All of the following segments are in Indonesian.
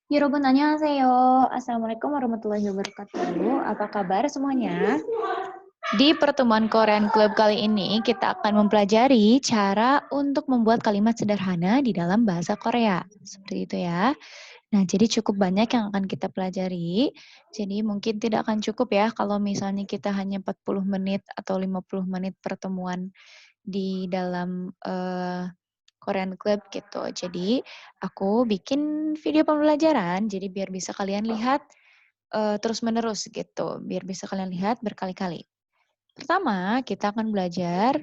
Yorobun annyeonghaseyo. Assalamualaikum warahmatullahi wabarakatuh. Apa kabar semuanya? Di pertemuan Korean Club kali ini, kita akan mempelajari cara untuk membuat kalimat sederhana di dalam bahasa Korea. Seperti itu ya. Nah, jadi cukup banyak yang akan kita pelajari. Jadi mungkin tidak akan cukup ya kalau misalnya kita hanya 40 menit atau 50 menit pertemuan di dalam Korean Club gitu. Jadi aku bikin video pembelajaran, jadi biar bisa kalian lihat terus-menerus gitu, biar bisa kalian lihat berkali-kali. Pertama, kita akan belajar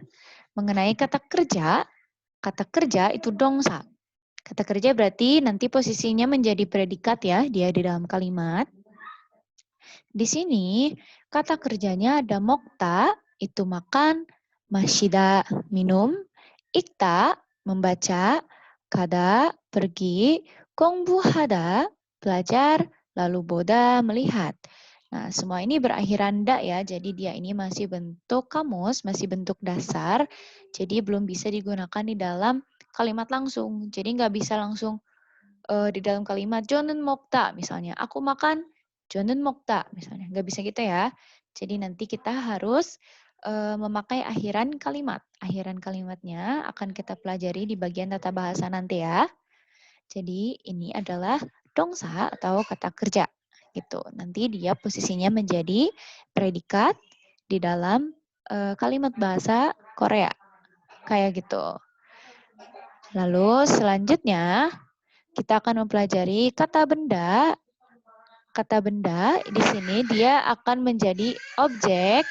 mengenai kata kerja. Kata kerja itu dongsa. Kata kerja berarti nanti posisinya menjadi predikat ya, dia di dalam kalimat. Di sini kata kerjanya ada mokta, itu makan, masida, minum, ikta, membaca, kada, pergi, kongbuhada, belajar, lalu boda, melihat. Nah, semua ini berakhiran da ya, jadi dia ini masih bentuk kamus, masih bentuk dasar, jadi belum bisa digunakan di dalam kalimat langsung. Jadi nggak bisa langsung di dalam kalimat jonen mokta misalnya, aku makan jonen mokta misalnya, nggak bisa gitu ya. Jadi nanti kita harus memakai akhiran kalimat. Akhiran kalimatnya akan kita pelajari di bagian tata bahasa nanti ya. Jadi ini adalah dongsa atau kata kerja gitu. Nanti dia posisinya menjadi predikat di dalam kalimat bahasa Korea kayak gitu. Lalu selanjutnya kita akan mempelajari kata benda. Kata benda di sini dia akan menjadi objek.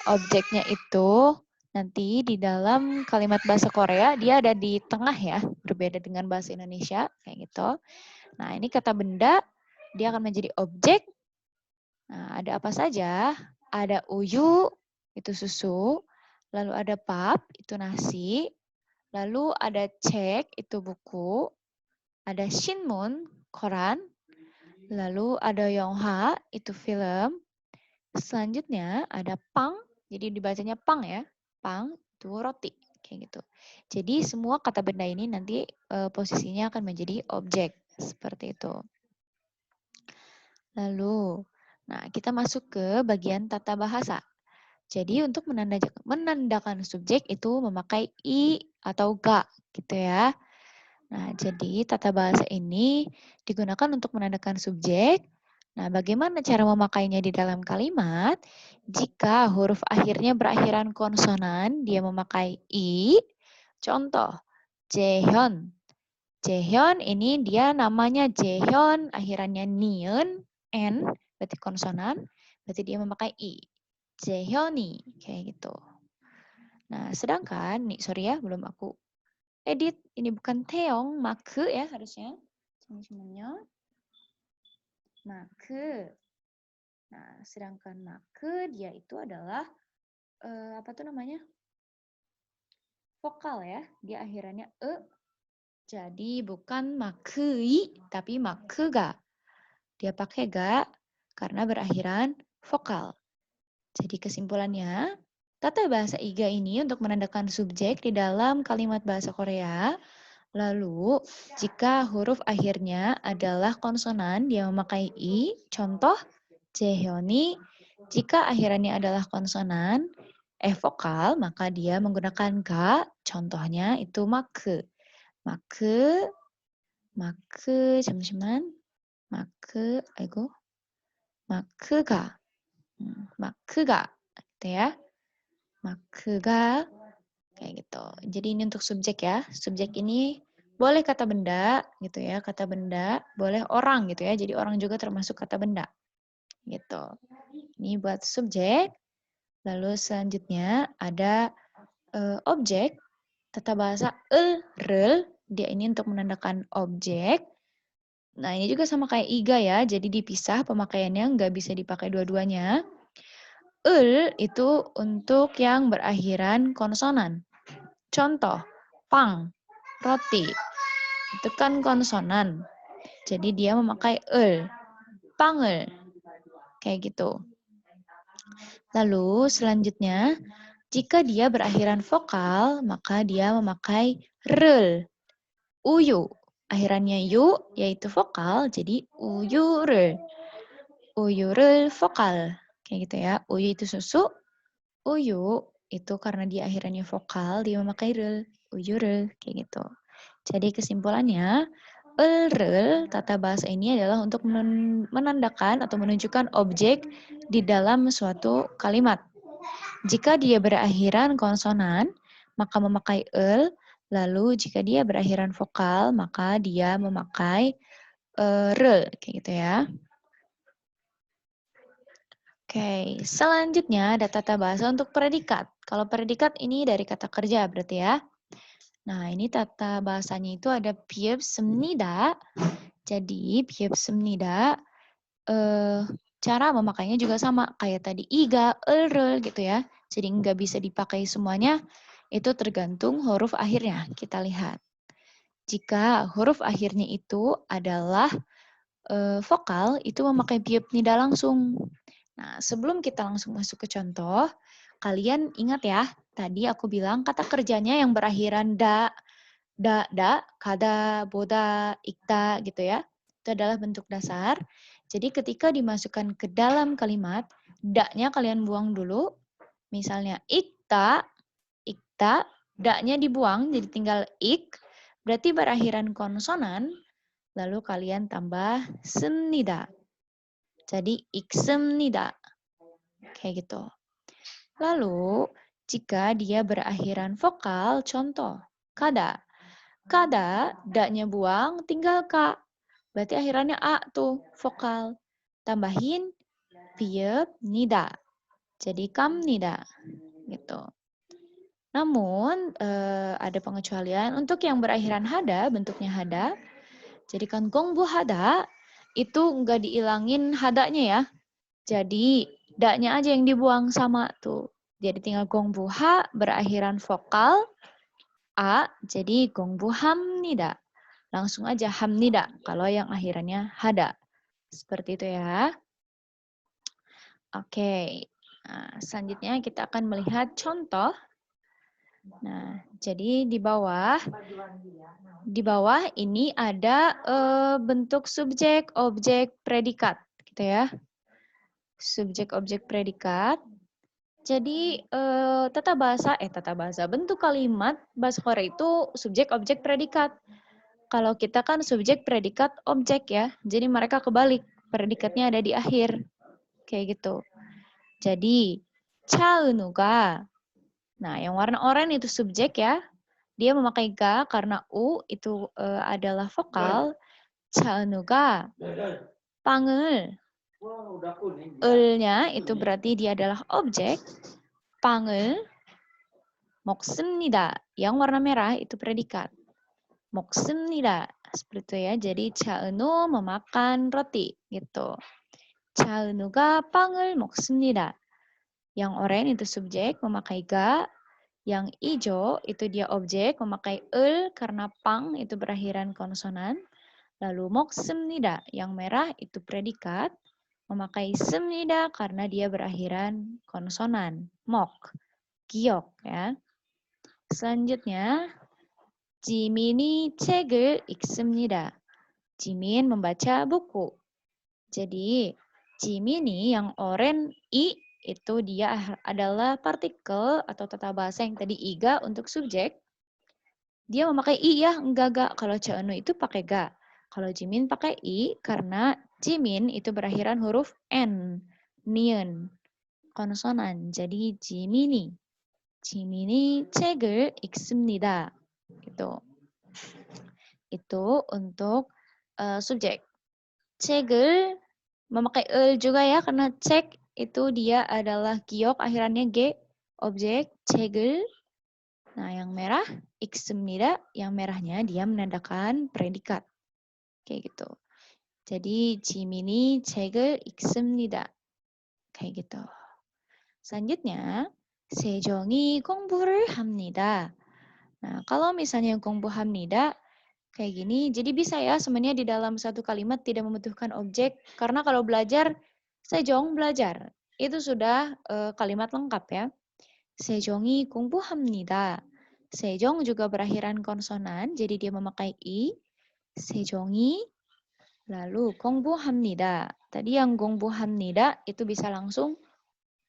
Objeknya itu nanti di dalam kalimat bahasa Korea dia ada di tengah ya, berbeda dengan bahasa Indonesia kayak gitu. Nah, ini kata benda dia akan menjadi objek. Nah, ada apa saja? Ada uyu, itu susu. Lalu ada pap, itu nasi. Lalu ada cek, itu buku. Ada shinmun, koran. Lalu ada yongha, itu film. Selanjutnya ada pang, jadi dibacanya pang ya. Pang, itu roti. Kayak gitu. Jadi semua kata benda ini nanti posisinya akan menjadi objek. Seperti itu. Lalu, nah kita masuk ke bagian tata bahasa. Jadi untuk menandakan subjek itu memakai i atau ga gitu ya. Nah, jadi tata bahasa ini digunakan untuk menandakan subjek. Nah, bagaimana cara memakainya di dalam kalimat? Jika huruf akhirnya berakhiran konsonan, dia memakai i. Contoh, Jaehyun. Jaehyun ini dia namanya Jaehyun, akhirannya niun, n, berarti konsonan, berarti dia memakai i. Jaehyuni, kayak gitu. Nah, sedangkan, nih sorry ya, belum aku edit. Ini bukan Teong, Make ya harusnya. Teman-temannya. Make. Nah, sedangkan Make dia itu adalah apa tuh namanya? Vokal ya. Dia akhirannya e. Jadi bukan makei, tapi makega. Dia pakai ga karena berakhiran vokal. Jadi kesimpulannya, tata bahasa iga ini untuk menandakan subjek di dalam kalimat bahasa Korea. Lalu, jika huruf akhirnya adalah konsonan, dia memakai i. Contoh, Jaehyun이. Jika akhirannya adalah konsonan, vokal, maka dia menggunakan ga. Contohnya itu 마크. 마크, 마크, 잠시만. 마크, 아이고. 마크가. 마크가. Gitu ya. 마크가. Kayak gitu. Jadi ini untuk subjek ya. Subjek ini boleh kata benda gitu ya, kata benda, boleh orang gitu ya. Jadi orang juga termasuk kata benda. Gitu. Ini buat subjek. Lalu selanjutnya ada objek. Tata bahasa rel, dia ini untuk menandakan objek. Nah, ini juga sama kayak iga ya. Jadi dipisah pemakaiannya, nggak bisa dipakai dua-duanya. Itu untuk yang berakhiran konsonan. Contoh, pang, roti. Itu kan konsonan. Jadi dia memakai pangel. Kayak gitu. Lalu selanjutnya, jika dia berakhiran vokal, maka dia memakai rel. Uyu. akhirannya yu, yaitu vokal, jadi uyu를. Uyu를 vokal. Kayak gitu ya. Uyu itu susu, uyu itu karena dia akhirannya vokal, dia memakai rel. Uyu를, kayak gitu. Jadi kesimpulannya, rel, tata bahasa ini adalah untuk menandakan atau menunjukkan objek di dalam suatu kalimat. Jika dia berakhiran konsonan, maka memakai lalu jika dia berakhiran vokal, maka dia memakai rel, kayak gitu ya. Oke, selanjutnya ada tata bahasa untuk predikat. Kalau predikat ini dari kata kerja berarti ya. Nah, ini tata bahasanya itu ada 비읍습니다. Jadi 비읍습니다 cara memakainya juga sama kayak tadi iga, gitu ya. Jadi nggak bisa dipakai semuanya, itu tergantung huruf akhirnya. Kita lihat. Jika huruf akhirnya itu adalah vokal, itu memakai biop nida langsung. Nah, sebelum kita langsung masuk ke contoh, kalian ingat ya, tadi aku bilang kata kerjanya yang berakhiran kada, boda, ikta gitu ya. Itu adalah bentuk dasar. Jadi ketika dimasukkan ke dalam kalimat, da-nya kalian buang dulu. Misalnya ikta, da-nya dibuang jadi tinggal ik. Berarti berakhiran konsonan, lalu kalian tambah semnida. Jadi iksemnida. Kayak gitu. Lalu, jika dia berakhiran vokal, contoh, kada. Kada, da-nya buang, tinggal ka. Berarti akhirannya a tuh, vokal. Tambahin piep nida. Jadi kam nida. Gitu. Namun, ada pengecualian. Untuk yang berakhiran hada, bentuknya hada. Jadi kan gongbu hada, itu nggak diilangin hadanya ya. Jadi, da-nya aja yang dibuang sama tuh. Jadi tinggal gongbu ha, berakhiran vokal, a, jadi gongbu hamnida. Langsung aja hamnida, kalau yang akhirannya hada. Seperti itu ya. Oke, nah, selanjutnya kita akan melihat contoh. Nah, jadi di bawah ini ada bentuk subjek, objek, predikat, gitu ya. Subjek, objek, predikat. Jadi tata bahasa bentuk kalimat bahasa Korea itu subjek, objek, predikat. Kalau kita kan subjek, predikat, objek ya. Jadi mereka kebalik, predikatnya ada di akhir. Kayak gitu. Jadi 차은우가, nah yang warna oranye itu subjek ya. Dia memakai ga karena u itu adalah vokal. 차은우가 빵을, nya itu berarti dia adalah objek. 빵을 먹습니다. Yang warna merah itu predikat. 먹습니다. Seperti itu ya. Jadi 차은우 memakan roti gitu. 차은우가 빵을 먹습니다. Yang oranye itu subjek memakai ga. Yang hijau itu dia objek memakai karena pang itu berakhiran konsonan. Lalu 먹습니다. Yang merah itu predikat memakai 습니다 karena dia berakhiran konsonan. 먹, giok ya. Selanjutnya, 지민이 책을 읽습니다. Jimin membaca buku. Jadi, Jimini yang oranye i itu dia adalah partikel atau tata bahasa yang tadi iga untuk subjek. Dia memakai i ya, enggak. Kalau Ceenu itu pakai ga. Kalau Jimin pakai i karena Jimin itu berakhiran huruf n, nian, konsonan. Jadi Jimini. Jimini 책을 읽습니다. Gitu. Itu untuk subjek. 책을 memakai juga ya karena cek itu dia adalah giok akhirannya g, objek 책을. Nah, yang merah 읽습니다, yang merahnya dia menandakan predikat. Kayak gitu. Jadi 지민이 책을 읽습니다. Kayak gitu. Selanjutnya, 세정이 공부를 합니다. Nah, kalau misalnya 공부합니다 kayak gini, jadi bisa ya sebenarnya di dalam satu kalimat tidak membutuhkan objek, karena kalau belajar, Sejong belajar. Itu sudah kalimat lengkap ya. Sejong이 공부합니다. Sejong juga berakhiran konsonan, jadi dia memakai i. 세종이 lalu 공부합니다. Tadi yang 공부합니다 itu bisa langsung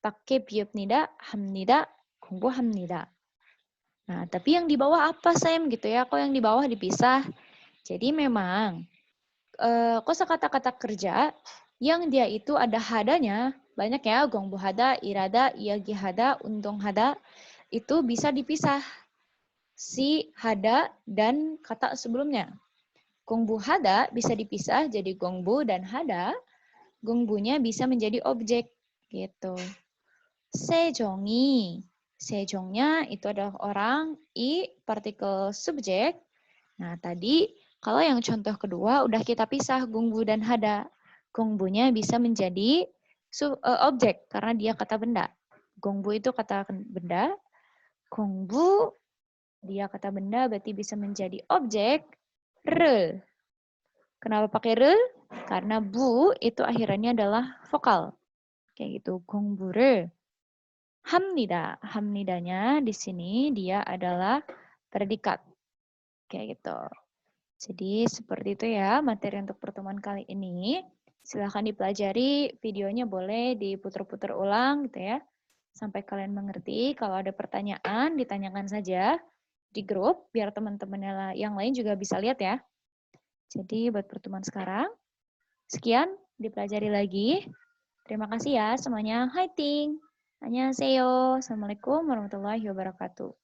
pakai biopnida, hamnida, 공부합니다. Nah, tapi yang di bawah apa, Sam? Gitu ya, kok yang di bawah dipisah? Jadi memang kosakata kata kerja yang dia itu ada hadanya, banyak ya, gongbuhada, irada, iyagihada, untonghada, itu bisa dipisah. Si hada dan kata sebelumnya. Gongbuhada bisa dipisah jadi gongbu dan hada. Gongbunya bisa menjadi objek gitu. Sejongi. Sejongnya itu adalah orang, i partikel subjek. Nah, tadi kalau yang contoh kedua udah kita pisah gongbu dan hada. Gongbunya bisa menjadi objek karena dia kata benda. Gongbu itu kata benda. Gongbu dia kata benda berarti bisa menjadi objek. Re. Kenapa pakai re? Karena bu itu akhirannya adalah vokal. Kayak gitu. Gongbu를 합니다. 합니다nya di sini dia adalah predikat. Kayak gitu. Jadi seperti itu ya materi untuk pertemuan kali ini. Silahkan dipelajari, videonya boleh diputar-putar ulang gitu ya. Sampai kalian mengerti. Kalau ada pertanyaan, ditanyakan saja di grup, biar teman-teman yang lain juga bisa lihat ya. Jadi buat pertemuan sekarang, sekian, dipelajari lagi. Terima kasih ya semuanya. Hai Ting. Annyeonghaseyo. Assalamualaikum warahmatullahi wabarakatuh.